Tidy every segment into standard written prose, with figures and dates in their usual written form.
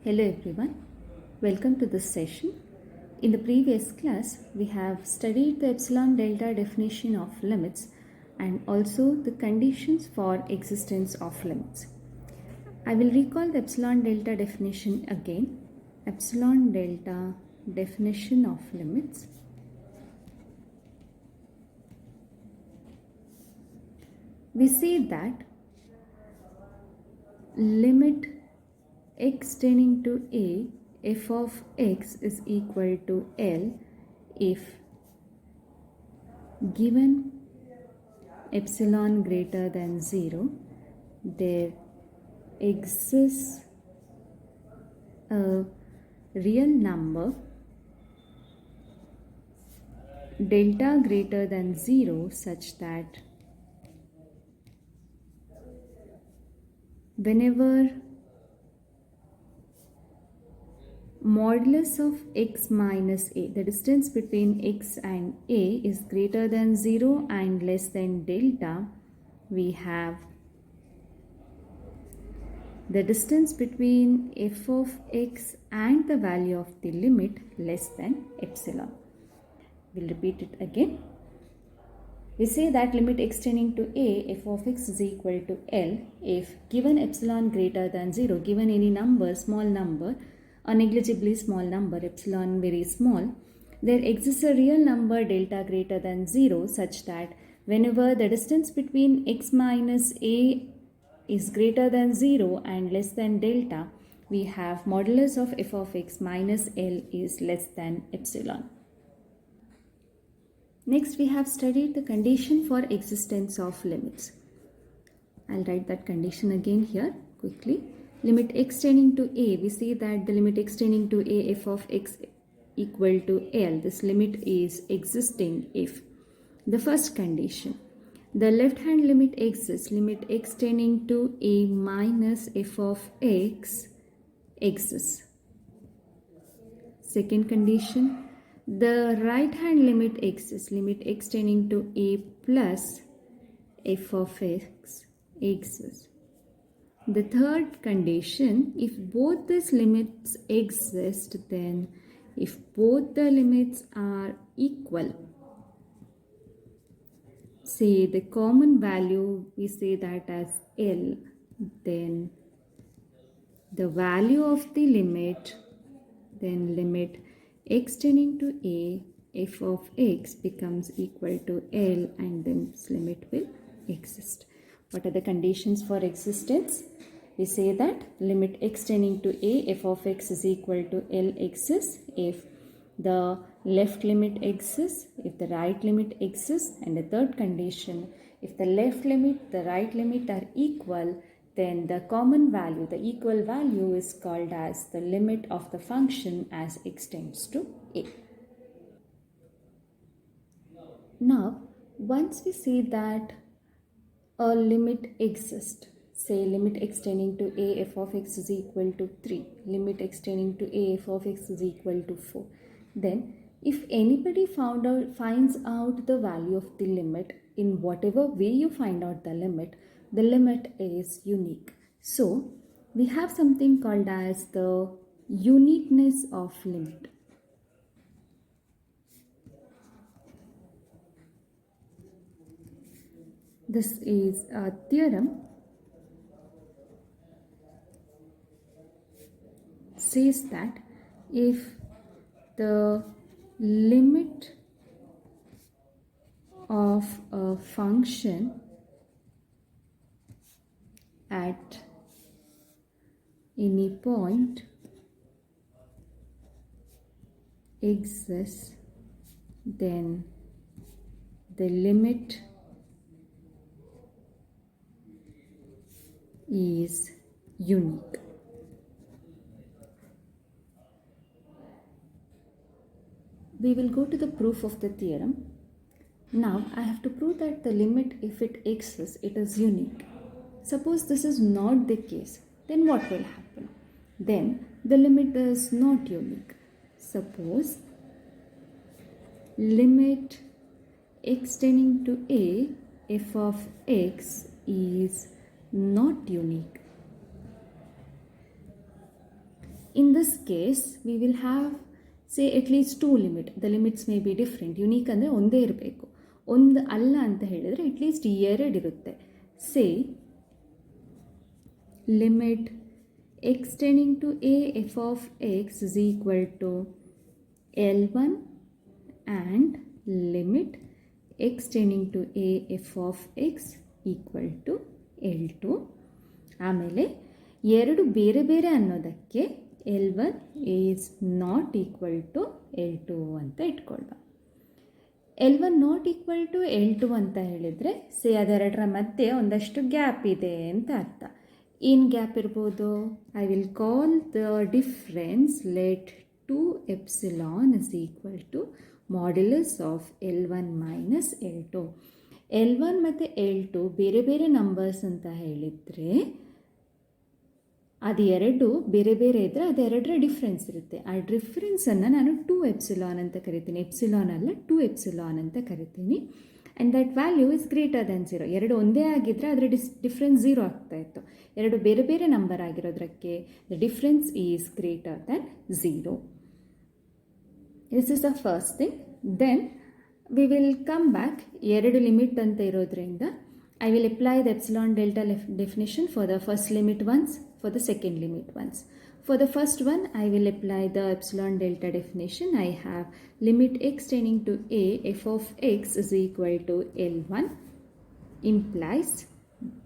Hello everyone, welcome to this session. In the previous class, we have studied the epsilon delta definition of limits and also the conditions for existence of limits. I will recall the epsilon delta definition again. Epsilon delta definition of limits. We say that limit x tending to a f of x is equal to L if given epsilon greater than 0, there exists a real number delta greater than 0 such that whenever modulus of x minus a, the distance between x and a is greater than 0 and less than delta, we have the distance between f of x and the value of the limit less than epsilon. We'll repeat it again. We say that limit x tending to a f of x is equal to L if given epsilon greater than 0, given any number, small number, a negligibly small number, epsilon very small, there exists a real number delta greater than 0 such that whenever the distance between x minus a is greater than 0 and less than delta, we have modulus of f of x minus L is less than epsilon. Next, we have studied the condition for existence of limits. I'll write that condition again here quickly. Limit x tending to a, we say that the limit x tending to a f of x equal to L. This limit is existing if the first condition, the left hand limit exists, limit x tending to a minus f of x exists. Second condition, the right hand limit exists, limit x tending to a plus f of x exists. The third condition, if both these limits exist, then if both the limits are equal, say the common value, we say that as L, then the value of the limit, then limit x tending to a f of x becomes equal to L and then this limit will exist. What are the conditions for existence? We say that limit x tending to a f of x is equal to L exists if the left limit exists, if the right limit exists, and the third condition, if the left limit, the right limit are equal, then the common value, the equal value is called as the limit of the function as x tends to a. Now, once we say that a limit exists, say limit x tending to a f of x is equal to 3, limit x tending to a f of x is equal to 4, then if anybody finds out the value of the limit, in whatever way you find out the limit is unique. So we have something called as the uniqueness of limit. This is a theorem says that if the limit of a function at any point exists, then the limit is unique. We will go to the proof of the theorem. Now I have to prove that the limit, if it exists, it is unique. Suppose this is not the case, then what will happen? Then the limit is not unique. Suppose limit x tending to a f of x is not unique. In this case, we will have say at least 2 limit. The limits may be different. Unique ಅಂದರೆ ಒಂದೇ ಇರಬೇಕು. ಒಂದು ಅಲ್ಲ ಅಂತ ಹೇಳಿದರೆ at least 2 ಇರುತ್ತೆ. Say limit x tending to a f of x is equal to L1 and limit x tending to a f of x equal to L2. ಆಮೇಲೆ ಎರಡು ಬೇರೆ ಬೇರೆ ಅನ್ನೋದಕ್ಕೆ L1 is not equal to L2 ಅಂತ ಇಟ್ಕೊಳ್ಳುವ. L1 not equal to L2 ಅಂತ ಹೇಳಿದರೆ ಅದೆರಡರ ಮಧ್ಯೆ ಒಂದಷ್ಟು ಗ್ಯಾಪ್ ಇದೆ ಅಂತ ಅರ್ಥ. ಏನು ಗ್ಯಾಪ್ ಇರ್ಬೋದು? I will call the difference let 2 epsilon is equal to modulus of L1 minus L2. L1 ಮತ್ತು L2 ಬೇರೆ ಬೇರೆ ನಂಬರ್ಸ್ ಅಂತ ಹೇಳಿದರೆ ಅದು ಎರಡು ಬೇರೆ ಬೇರೆ ಇದ್ದರೆ ಅದೆರಡರ ಡಿಫ್ರೆನ್ಸ್ ಇರುತ್ತೆ. ಆ ಡಿಫ್ರೆನ್ಸನ್ನು ನಾನು 2 epsilon ಅಂತ ಕರಿತೀನಿ. ಎಪ್ಸಿಲಾನ್ ಅಲ್ಲ, 2 epsilon ಅಂತ ಕರಿತೀನಿ. And that value is greater than 0. ಎರಡು ಒಂದೇ ಆಗಿದ್ದರೆ ಅದರ ಡಿಫ್ರೆನ್ಸ್ 0 ಆಗ್ತಾ ಇತ್ತು. ಎರಡು ಬೇರೆ ಬೇರೆ ನಂಬರ್ ಆಗಿರೋದ್ರಕ್ಕೆ the difference is greater than 0. This is the first thing. Then we will come back. ಎರಡು ಲಿಮಿಟ್ ಅಂತ ಇರೋದ್ರಿಂದ I will apply the epsilon delta definition for the first limit once, for the second limit once. For the first one, I will apply the epsilon delta definition. I have limit x tending to a f of x is equal to L1 implies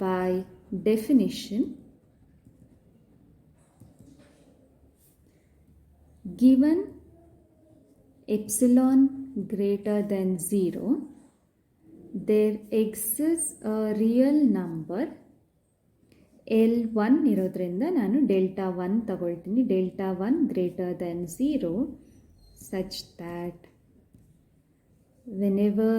by definition given epsilon greater than 0, there exists a real number L1 ಇರೋದ್ರಿಂದ ನಾನು delta 1 ತಗೊಳ್ತೀನಿ. Delta 1 greater than 0 such that whenever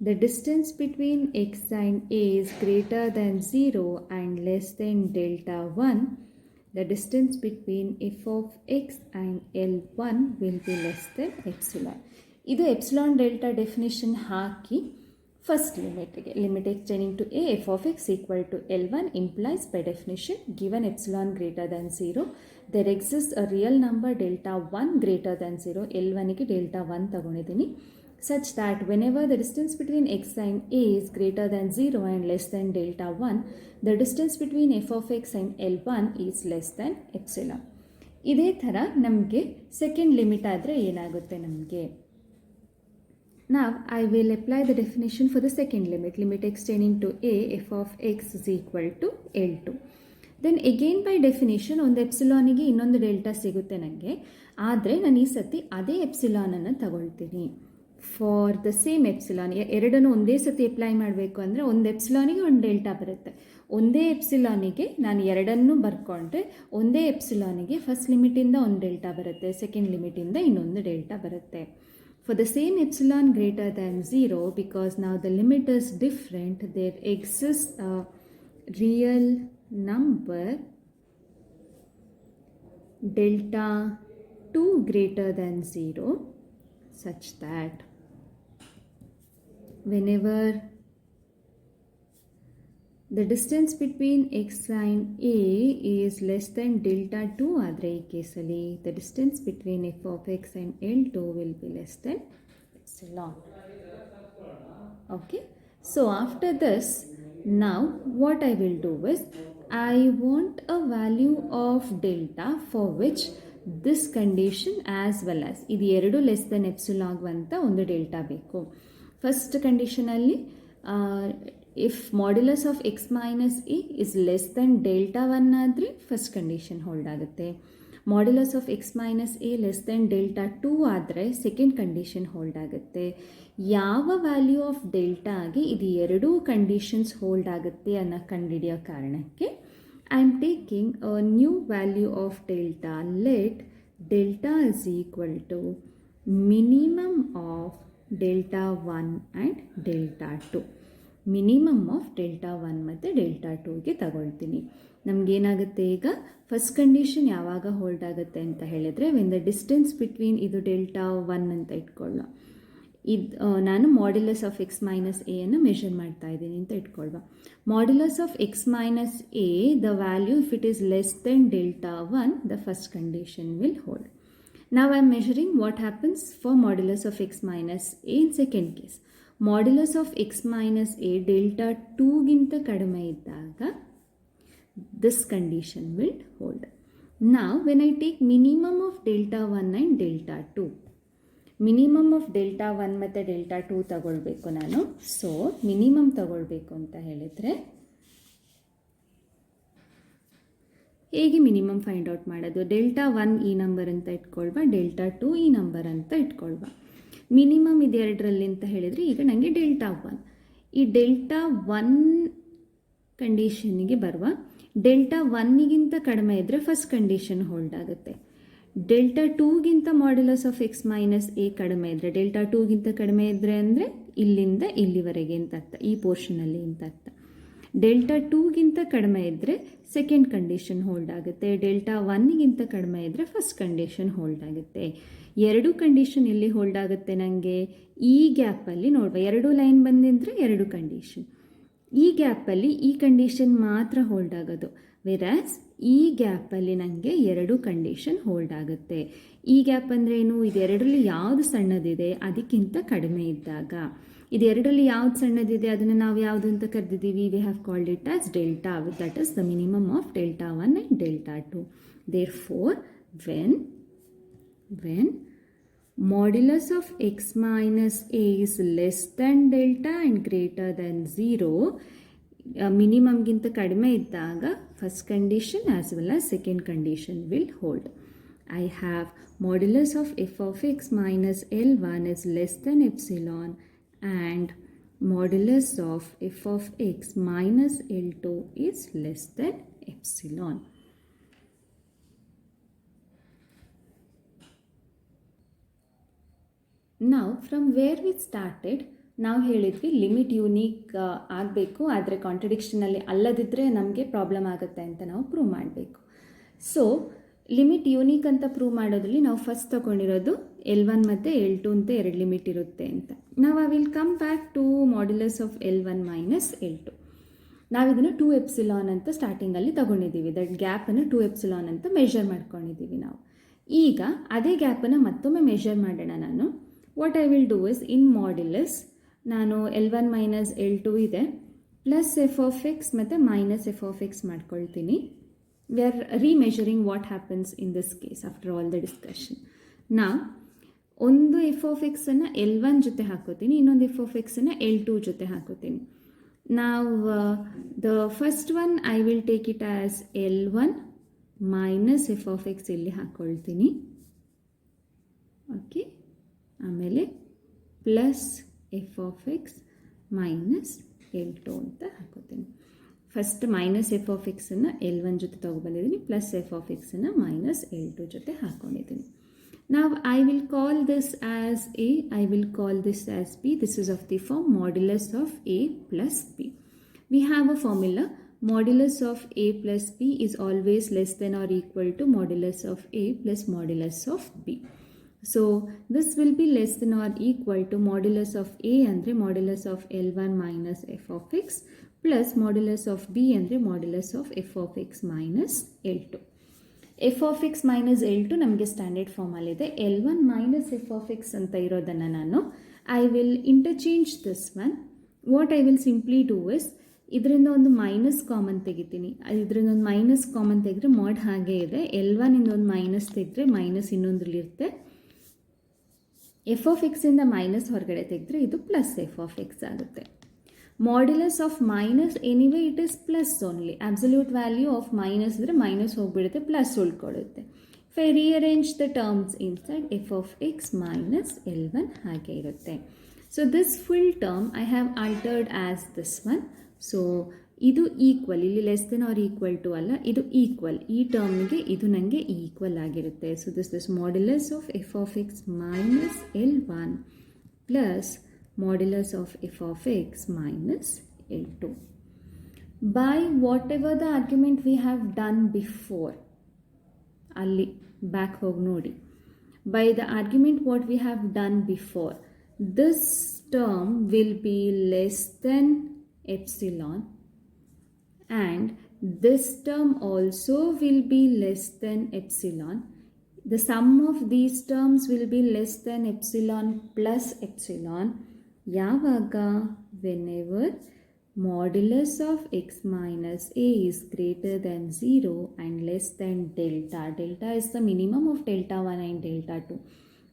the distance between x and a is greater than 0 and less than delta 1, the distance between f of x and L1 will be less than epsilon. ಇದು epsilon delta definition ಹಾಕಿ first ಲಿಮಿಟ್ಗೆ limit x tending to a f of x equal to L1 implies by definition given epsilon greater than 0 there exist a real number delta 1 greater than 0. L1ಗೆ delta 1 ತಗೊಂಡಿದ್ದೀನಿ. such that whenever the distance between x and a is greater than 0 and less than delta 1, the distance between f of x and L1 is less than epsilon. ಇದೇ ಥರ ನಮಗೆ second limit ಆದರೆ ಏನಾಗುತ್ತೆ ನಮಗೆ? Now I will apply the definition for the second limit, limit x tending to a f of x is equal to L2. Then again by definition ಒಂದು ಎಪ್ಸಿಲಾನಿಗೆ ಇನ್ನೊಂದು delta ಸಿಗುತ್ತೆ ನನಗೆ. ಆದರೆ ನಾನು ಈ ಸತಿ ಅದೇ ಎಪ್ಸಿಲಾನನ್ನು ತಗೊಳ್ತೀನಿ. ಫಾರ್ ದ ಸೇಮ್ ಎಪ್ಸಿಲಾನ್ ಎರಡನ್ನು ಒಂದೇ ಸತಿ ಅಪ್ಲೈ ಮಾಡಬೇಕು ಅಂದರೆ ಒಂದು ಎಪ್ಸಿಲಾನಿಗೆ ಒಂದು ಡೆಲ್ಟಾ ಬರುತ್ತೆ. ಒಂದೇ ಎಪ್ಸಿಲಾನಿಗೆ ನಾನು ಎರಡನ್ನೂ ಬರ್ಕೊಂಡ್ರೆ ಒಂದೇ ಎಪ್ಸಿಲಾನಿಗೆ ಫಸ್ಟ್ ಲಿಮಿಟಿಂದ ಒಂದು ಡೆಲ್ಟಾ ಬರುತ್ತೆ, ಸೆಕೆಂಡ್ ಲಿಮಿಟಿಂದ ಇನ್ನೊಂದು ಡೆಲ್ಟಾ ಬರುತ್ತೆ. For the same epsilon greater than 0, because now the limit is different, there exists a real number delta 2 greater than 0 such that whenever the distance between x and a is less than delta 2 ಆದರೆ ಈ ಕೇಸಲ್ಲಿ the distance between f of x and L2 will be less than epsilon. Okay, so after this, now what I will do is I want a value of delta for which this condition as well as ಇದು ಎರಡು less than epsilon ಅಂತ ಒಂದು delta ಬೇಕು. First ಕಂಡೀಷನಲ್ಲಿ if modulus of x minus a is less than delta 1 ಆದರೆ first condition hold ಆಗುತ್ತೆ. Modulus of x minus a less than delta 2 ಆದರೆ second condition hold ಆಗುತ್ತೆ. ಯಾವ ವ್ಯಾಲ್ಯೂ ಆಫ್ ಡೆಲ್ಟಾಗೆ ಇದು ಎರಡೂ ಕಂಡೀಷನ್ಸ್ ಹೋಲ್ಡ್ ಆಗುತ್ತೆ ಅನ್ನೋ ಕಂಡುಹಿಡಿಯೋ ಕಾರಣಕ್ಕೆ I am taking a new value of delta. Let delta is equal to minimum of delta 1 and delta 2. Minimum of delta 1 ಮತ್ತು ಡೆಲ್ಟಾ 2ಗೆ ತಗೊಳ್ತೀನಿ. ನಮಗೇನಾಗುತ್ತೆ ಈಗ ಫಸ್ಟ್ ಕಂಡೀಷನ್ ಯಾವಾಗ ಹೋಲ್ಡ್ ಆಗುತ್ತೆ ಅಂತ ಹೇಳಿದರೆ ವೆನ್ ದ ಡಿಸ್ಟೆನ್ಸ್ ಬಿಟ್ವೀನ್ ಇದು ಡೆಲ್ಟಾ 1 ಅಂತ ಇಟ್ಕೊಳ್ಳೋ, ನಾನು modulus of x minus a ಅನ್ನು ಮೆಷರ್ ಮಾಡ್ತಾ ಇದ್ದೀನಿ ಅಂತ ಇಟ್ಕೊಳ್ವಾ. Modulus of x minus a, the value if it is less than delta 1, the first condition will hold. Now I am measuring what happens for modulus of x minus a in second case. Modulus of x minus a delta 2 ಗಿಂತ ಕಡಿಮೆ ಇದ್ದಾಗ this condition will hold. Now when I take minimum of delta 1 and delta 2, minimum of delta 1 ಮತ್ತು delta 2 ತಗೊಳ್ಬೇಕು ನಾನು. So minimum ತಗೊಳ್ಬೇಕು ಅಂತ ಹೇಳಿದರೆ ಹೇಗೆ ಮಿನಿಮಮ್ ಫೈಂಡ್ ಔಟ್ ಮಾಡೋದು? ಡೆಲ್ಟಾ 1 ಈ ನಂಬರ್ ಅಂತ ಇಟ್ಕೊಳ್ವಾ, ಡೆಲ್ಟಾ 2 ಈ ನಂಬರ್ ಅಂತ ಇಟ್ಕೊಳ್ವಾ. ಮಿನಿಮಮ್ ಇದು ಎರಡರಲ್ಲಿ ಅಂತ ಹೇಳಿದರೆ ಈಗ ನನಗೆ ಡೆಲ್ಟಾ 1. ಈ ಡೆಲ್ಟಾ 1 ಕಂಡೀಷನ್ನಿಗೆ ಬರುವ. ಡೆಲ್ಟಾ 1ಗಿಂತ ಕಡಿಮೆ ಇದ್ದರೆ ಫಸ್ಟ್ ಕಂಡೀಷನ್ ಹೋಲ್ಡ್ ಆಗುತ್ತೆ. ಡೆಲ್ಟಾ 2ಗಿಂತ modulus of x minus a ಕಡಿಮೆ ಇದ್ದರೆ, ಡೆಲ್ಟಾ 2ಗಿಂತ ಕಡಿಮೆ ಇದ್ದರೆ ಅಂದರೆ ಇಲ್ಲಿಂದ ಇಲ್ಲಿವರೆಗೆ ಅಂತ ಅರ್ಥ, ಈ ಪೋರ್ಷನಲ್ಲಿ ಅಂತ ಅರ್ಥ. ಡೆಲ್ಟಾ 2ಗಿಂತ ಕಡಿಮೆ ಇದ್ದರೆ ಸೆಕೆಂಡ್ ಕಂಡೀಷನ್ ಹೋಲ್ಡ್ ಆಗುತ್ತೆ. ಡೆಲ್ಟಾ 1ಗಿಂತ ಕಡಿಮೆ ಇದ್ದರೆ ಫಸ್ಟ್ ಕಂಡೀಷನ್ ಹೋಲ್ಡ್ ಆಗುತ್ತೆ. ಎರಡು ಕಂಡೀಷನ್ ಎಲ್ಲಿ ಹೋಲ್ಡ್ ಆಗುತ್ತೆ ನನಗೆ? ಈ ಗ್ಯಾಪಲ್ಲಿ ನೋಡುವ, ಎರಡು ಲೈನ್ ಬಂದಿದ್ದರೆ ಎರಡು ಕಂಡೀಷನ್. ಈ ಗ್ಯಾಪಲ್ಲಿ ಈ ಕಂಡೀಷನ್ ಮಾತ್ರ ಹೋಲ್ಡ್ ಆಗೋದು. ವೆರಾಸ್ ಈ ಗ್ಯಾಪಲ್ಲಿ ನನಗೆ ಎರಡು ಕಂಡೀಷನ್ ಹೋಲ್ಡ್ ಆಗುತ್ತೆ. ಈ ಗ್ಯಾಪ್ ಅಂದರೆ ಏನು? ಇದೆರಡರಲ್ಲಿ ಯಾವುದು ಸಣ್ಣದಿದೆ ಅದಕ್ಕಿಂತ ಕಡಿಮೆ ಇದ್ದಾಗ. ಇದೆರಡರಲ್ಲಿ ಯಾವ್ದು ಸಣ್ಣದಿದೆ ಅದನ್ನು ನಾವು ಯಾವುದು ಅಂತ ಕರೆದಿದ್ದೀವಿ? We have called it as delta, that is the minimum of delta 1 and delta 2. Therefore when modulus of x minus a is less than delta and greater than 0, ಮಿನಿಮಮ್ಗಿಂತ ಕಡಿಮೆ ಇದ್ದಾಗ first condition as well as second condition will hold. I have modulus of f of x minus L1 is less than epsilon and modulus of f of x minus L2 is less than epsilon. Now from where we started, ನಾವು ಹೇಳಿದ್ವಿ limit unique ಆಗಬೇಕು, ಆದರೆ ಕಾಂಟ್ರಡಿಕ್ಷನಲ್ಲಿ ಅಲ್ಲದಿದ್ದರೆ ನಮಗೆ problem ಆಗುತ್ತೆ ಅಂತ ನಾವು prove ಮಾಡಬೇಕು. So limit unique ಅಂತ ಪ್ರೂವ್ ಮಾಡೋದ್ರಲ್ಲಿ ನಾವು ಫಸ್ಟ್ ತಗೊಂಡಿರೋದು L1 ಮತ್ತು L2 ಅಂತ ಎರಡು ಲಿಮಿಟ್ ಇರುತ್ತೆ ಅಂತ. ನಾವು I will come back to modulus of L1 minus L2. ನಾವಿದನ್ನು 2 ಎಪ್ಸಿಲಾನ್ ಅಂತ ಸ್ಟಾರ್ಟಿಂಗಲ್ಲಿ ತಗೊಂಡಿದ್ದೀವಿ. ದಟ್ ಗ್ಯಾಪನ್ನು 2 ಎಪ್ಸಿಲಾನ್ ಅಂತ ಮೆಷರ್ ಮಾಡ್ಕೊಂಡಿದ್ದೀವಿ ನಾವು. ಈಗ ಅದೇ ಗ್ಯಾಪನ್ನು ಮತ್ತೊಮ್ಮೆ ಮೆಷರ್ ಮಾಡೋಣ ನಾನು. What I will do is, in modulus ನಾನು L1 ಮೈನಸ್ L2 ಇದೆ, ಪ್ಲಸ್ ಎಫ್ ಆಫ್ ಎಕ್ಸ್ ಮತ್ತು ಮೈನಸ್ ಎಫ್ ಆಫ್ ಎಕ್ಸ್ ಮಾಡ್ಕೊಳ್ತೀನಿ. We are remeasuring what happens in this case after all the discussion. ನಾವು ಒಂದು F of ಎಕ್ಸನ್ನು L1 ಜೊತೆ ಹಾಕೋತೀನಿ, ಇನ್ನೊಂದು ಎಫ್ ಆಫ್ ಎಕ್ಸನ್ನು L2 ಜೊತೆ ಹಾಕೋತೀನಿ. ನಾವು the first one I will take it as L1 minus f of x ಇಲ್ಲಿ ಹಾಕ್ಕೊಳ್ತೀನಿ. ಓಕೆ, ಆಮೇಲೆ plus f of x minus L2 ಅಂತ ಹಾಕೋತೀನಿ. ಫಸ್ಟ್ ಮೈನಸ್ ಎಫ್ ಆಫ್ ಎಕ್ಸನ್ನು L1 ಜೊತೆ ತೊಗೊಬಂದಿದ್ದೀನಿ, ಪ್ಲಸ್ ಎಫ್ ಆಫ್ ಎಕ್ಸನ್ನು ಮೈನಸ್ L2 ಜೊತೆ ಹಾಕ್ಕೊಂಡಿದ್ದೀನಿ. ನಾವು I will call this as A, I will call this as B. This is of the form modulus of A plus B. We have a formula, modulus of A plus B is always less than or equal to modulus of a plus modulus of b. So this will be less than or equal to modulus of a andre modulus of L1 minus f of x plus modulus of b andre modulus of f of x minus L2. f of x minus L2 ನಮಗೆ standard ಫಾರ್ಮಲ್ಲಿದೆ. L1 minus f of x ಅಂತ ಇರೋದನ್ನು ನಾನು I will interchange this one. What I will simply do is, ಇದರಿಂದ ಒಂದು minus common ತೆಗಿತೀನಿ. ಇದರಿಂದ ಒಂದು minus common ತೆಗೆದ್ರೆ ಮಾಡ್ ಹಾಗೆ ಇದೆ. L1 ಇಂದ ಒಂದು ಮೈನಸ್ ತೆಗೆದ್ರೆ ಮೈನಸ್ ಇನ್ನೊಂದ್ರಲ್ಲಿರುತ್ತೆ. ಎಫ್ ಆಫ್ ಎಕ್ಸಿಂದ ಮೈನಸ್ ಹೊರಗಡೆ ತೆಗೆದ್ರೆ ಇದು ಪ್ಲಸ್ ಎಫ್ ಆಫ್ ಎಕ್ಸ್ ಆಗುತ್ತೆ. Modulus of minus anyway it is plus only. Absolute value of minus ಇದ್ರೆ ಮೈನಸ್ ಹೋಗ್ಬಿಡುತ್ತೆ, ಪ್ಲಸ್ ಉಳ್ಕೊಳ್ಳುತ್ತೆ. If I rearrange the terms inside, f of x minus L1 ಹಾಗೆ ಇರುತ್ತೆ. So this full term I have altered as this one. ಸೊ ಇದು equal, ಇಲ್ಲಿ less than or equal to ಅಲ್ಲ, ಇದು ಈಕ್ವಲ್. ಈ ಟರ್ಮ್ಗೆ ಇದು ನನಗೆ ಈಕ್ವಲ್ ಆಗಿರುತ್ತೆ. So this modulus of F of x minus L1 plus modulus of F of x minus L2 by what ever the argument we have done before. ಅಲ್ಲಿ back ಹೋಗಿ ನೋಡಿ. By the argument what we have done before, this term will be less than epsilon, and this term also will be less than epsilon. The sum of these terms will be less than epsilon plus epsilon. Yavaga, whenever modulus of x minus a is greater than 0 and less than delta. Delta is the minimum of delta 1 and delta 2.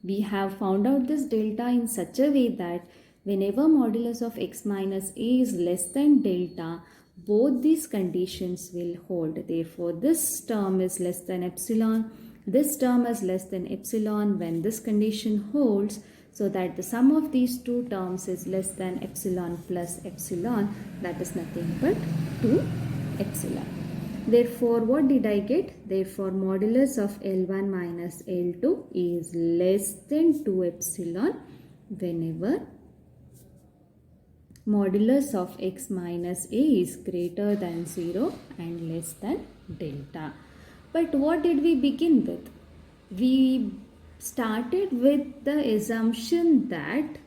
We have found out this delta in such a way that whenever modulus of x minus a is less than delta, both these conditions will hold. Therefore, this term is less than epsilon, this term is less than epsilon when this condition holds, so that the sum of these two terms is less than epsilon plus epsilon, that is nothing but 2 epsilon. Therefore, what did I get? Therefore, modulus of L1 minus L2 is less than 2 epsilon whenever modulus of x minus a is greater than 0 and less than delta. But what did we begin with? We started with the assumption that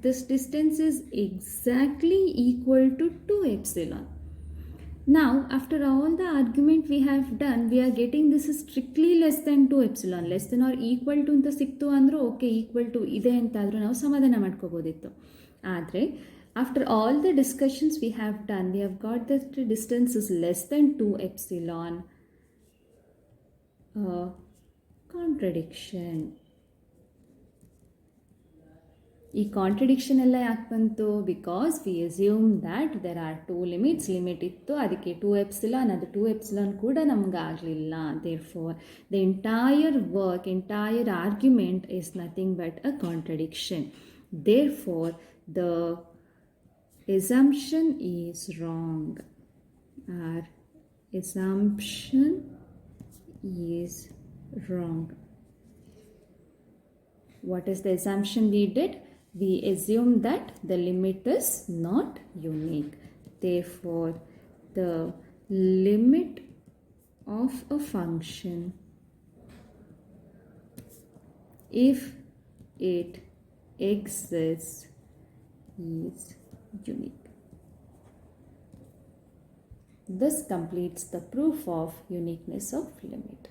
this distance is exactly equal to 2 epsilon. Now, after all the argument we have done, we are getting this is strictly less than 2 epsilon. Less than or equal to ಅಂತ ಸಿಕ್ತು ಅಂದರೂ okay, equal to ಇದೆ ಅಂತಾದರೂ ನಾವು ಸಮಾಧಾನ ಮಾಡ್ಕೋಬೋದಿತ್ತು. ಆದರೆ after all the discussions we have done, we have got that the distance is less than 2 epsilon. Contradiction. ಈ contradiction ಎಲ್ಲ ಯಾಕೆ ಬಂತು? Because we assume that there are two limits. Limit ಇತ್ತು, ಅದಕ್ಕೆ 2 epsilon, ಅದು 2 epsilon ಕೂಡ ನಮ್ಗೆ ಆಗಲಿಲ್ಲ. Therefore the entire argument is nothing but a contradiction. Therefore the assumption is wrong. Our assumption is wrong. What is the assumption we did? We assumed that the limit is not unique. Therefore, the limit of a function, if it exists, is unique. This completes the proof of uniqueness of limit.